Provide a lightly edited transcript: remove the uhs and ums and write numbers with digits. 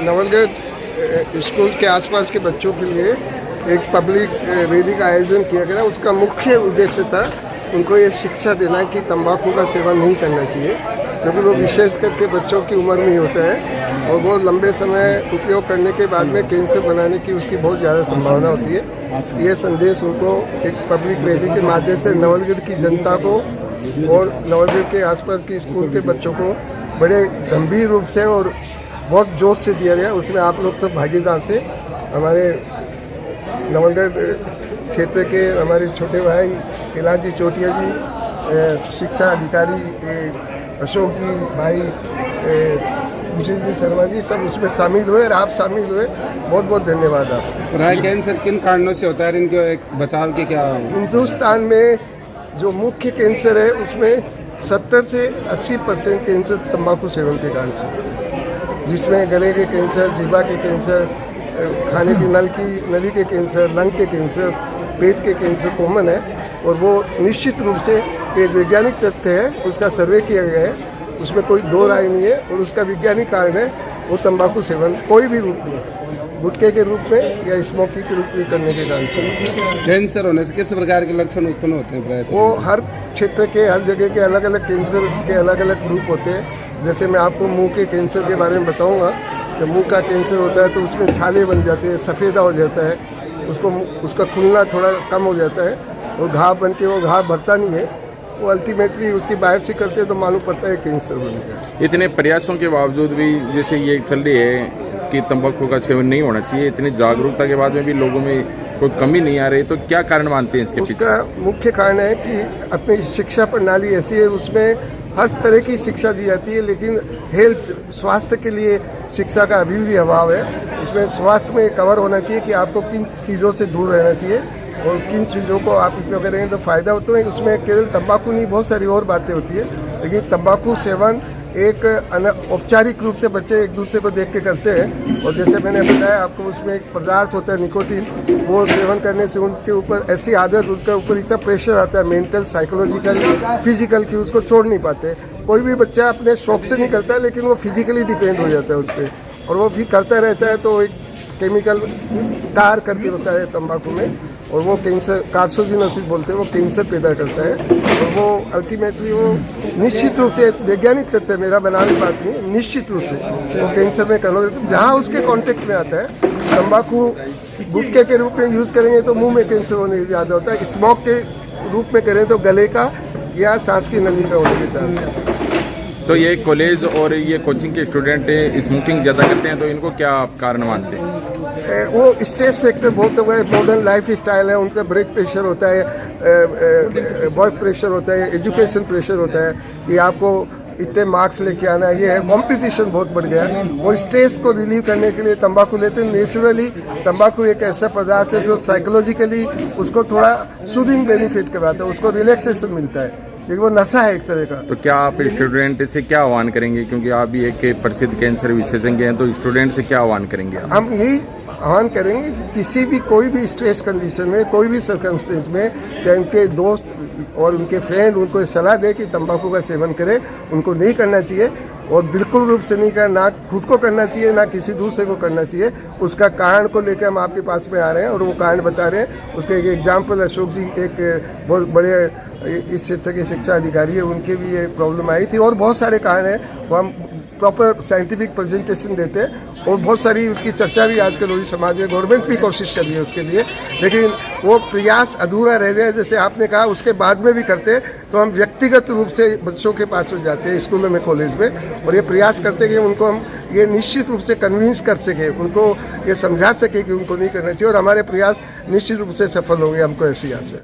Nawalgarh school के आसपास के बच्चों के लिए एक पब्लिक रैली का आयोजन किया गया। उसका मुख्य उद्देश्य था उनको ये शिक्षा देना कि तंबाकू का सेवन नहीं करना चाहिए, क्योंकि वो विशेष करके बच्चों की उम्र में ही होता है और वो लंबे समय उपयोग करने के बाद में कैंसर बनाने की उसकी बहुत ज़्यादा संभावना होती है। ये संदेश उनको एक पब्लिक रैली के माध्यम से नवलगढ़ की जनता को और नवलगढ़ के आसपास के स्कूल के बच्चों को बड़े गंभीर रूप से और बहुत जोश से दिया गया। उसमें आप लोग सब भागीदार थे। हमारे नवलगढ़ क्षेत्र के हमारे छोटे भाई कैलाश जी चोटिया जी, शिक्षा अधिकारी अशोक जी, भाई भूषण जी शर्मा जी, सब उसमें शामिल हुए और आप शामिल हुए। बहुत बहुत धन्यवाद आपको। कैंसर किन कारणों से होता है, इनके बचाव के क्या? हिंदुस्तान में जो मुख्य कैंसर है उसमें 70 से 80% कैंसर तंबाकू सेवन के कारण से, जिसमें गले के कैंसर, जीवा के कैंसर, खाने की नली के कैंसर, लंग के कैंसर, पेट के कैंसर कॉमन है। और वो निश्चित रूप से एक वैज्ञानिक तथ्य है, उसका सर्वे किया गया है, उसमें कोई दो राय नहीं है। और उसका वैज्ञानिक कारण है वो तंबाकू सेवन कोई भी रूप में, गुटखे के रूप में या स्मोकिंग के रूप में करने के कारण से। कैंसर होने से किस प्रकार के लक्षण उत्पन्न होते हैं? वो हर क्षेत्र के, हर जगह के अलग अलग कैंसर के अलग अलग रूप होते हैं। जैसे मैं आपको मुंह के कैंसर के बारे में बताऊंगा। जब मुंह का कैंसर होता है तो उसमें छाले बन जाते हैं, सफ़ेदा हो जाता है, उसका खुलना थोड़ा कम हो जाता है और घाव बन के वो घाव भरता नहीं है। वो अल्टीमेटली उसकी बायोप्सी करते हैं तो मालूम पड़ता है कैंसर बन गया। इतने प्रयासों के बावजूद भी जैसे ये चल रही है कि तंबाकू का सेवन नहीं होना चाहिए, इतनी जागरूकता के बाद में भी लोगों में कोई कमी नहीं आ रही, तो क्या कारण मानते हैं इसके पीछे? उसका मुख्य कारण है कि अपनी शिक्षा प्रणाली ऐसी है, उसमें हर तरह की शिक्षा दी जाती है, लेकिन हेल्थ, स्वास्थ्य के लिए शिक्षा का अभी भी अभाव है। उसमें स्वास्थ्य में कवर होना चाहिए कि आपको किन चीज़ों से दूर रहना चाहिए और किन चीज़ों को आप उपयोग करेंगे तो फ़ायदा होता है। उसमें केवल तंबाकू नहीं, बहुत सारी और बातें होती है, लेकिन तंबाकू सेवन एक औपचारिक रूप से बच्चे एक दूसरे को देख के करते हैं। और जैसे मैंने बताया आपको, उसमें एक पदार्थ होता है निकोटीन, वो सेवन करने से उनके ऊपर ऐसी आदत, उनके ऊपर इतना प्रेशर आता है मेंटल, साइकोलॉजिकल, फिजिकल, की उसको छोड़ नहीं पाते। कोई भी बच्चा अपने शौक से नहीं करता है, लेकिन वो फिजिकली डिपेंड हो जाता है उस पर और वो फिर करता रहता है। तो एक केमिकल टार करके होता है तंबाकू में और वो कैंसर, कार्सिनोसिस बोलते हैं, वो कैंसर पैदा करता है। और वो अल्टीमेटली वो निश्चित रूप से वैज्ञानिक तथ्य है, मेरा बनाने की बात नहीं, निश्चित रूप से वो कैंसर में कन्वर्ट, जहाँ उसके कांटेक्ट में आता है। तंबाकू गुटखे के रूप में यूज़ करेंगे तो मुंह में कैंसर होने ज़्यादा होता है, स्मोक के रूप में करें तो गले का या सांस की नली का होने के चांस है। तो ये कॉलेज और ये कोचिंग के स्टूडेंट स्मोकिंग ज़्यादा करते हैं, तो इनको क्या आप कारण मानते हैं? वो स्ट्रेस फैक्टर बहुत हो गए, मॉडर्न लाइफ स्टाइल है, उनका ब्लड प्रेशर होता है, वर्क प्रेशर होता है, एजुकेशन प्रेशर होता है कि आपको इतने मार्क्स लेके आना है, ये है, कॉम्पिटिशन बहुत बढ़ गया है। वो स्ट्रेस को रिलीव करने के लिए तंबाकू लेते हैं। नेचुरली तंबाकू एक ऐसा पदार्थ है जो साइकोलॉजिकली उसको थोड़ा सूदिंग बेनिफिट कराता है, उसको रिलैक्सेशन मिलता है, क्योंकि वो नशा है एक तरह का। तो क्या आप स्टूडेंट से क्या आह्वान करेंगे, क्योंकि आप भी एक प्रसिद्ध कैंसर विशेषज्ञ हैं, तो स्टूडेंट से क्या आह्वान करेंगे आप? हम यही आह्वान करेंगे कि किसी भी, कोई भी स्ट्रेस कंडीशन में, कोई भी सर्कमस्टेंस में, चाहे उनके दोस्त और उनके फ्रेंड उनको सलाह दे कि तंबाकू का सेवन करें, उनको नहीं करना चाहिए और बिल्कुल रूप से नहीं करना, खुद को करना चाहिए, ना किसी दूसरे को करना चाहिए। उसका कारण को लेकर हम आपके पास में आ रहे हैं और वो कारण बता रहे हैं। उसके एक एग्जाम्पल अशोक जी, एक बहुत बड़े इस क्षेत्र के शिक्षा अधिकारी है, उनके भी ये प्रॉब्लम आई थी और बहुत सारे कारण हैं। वो हम प्रॉपर साइंटिफिक प्रेजेंटेशन देते हैं और बहुत सारी उसकी चर्चा भी आजकल पूरी समाज में, गवर्नमेंट भी कोशिश कर रही है उसके लिए, लेकिन वो प्रयास अधूरा रह गया। जैसे आपने कहा, उसके बाद में भी करते तो हम व्यक्तिगत रूप से बच्चों के पास में जाते हैं, स्कूलों में, कॉलेज में, और ये प्रयास करते कि उनको हम ये निश्चित रूप से कन्विंस कर सके, उनको ये समझा सके कि उनको नहीं करना चाहिए और हमारे प्रयास निश्चित रूप से सफल होंगे, हमको ऐसी आशा है।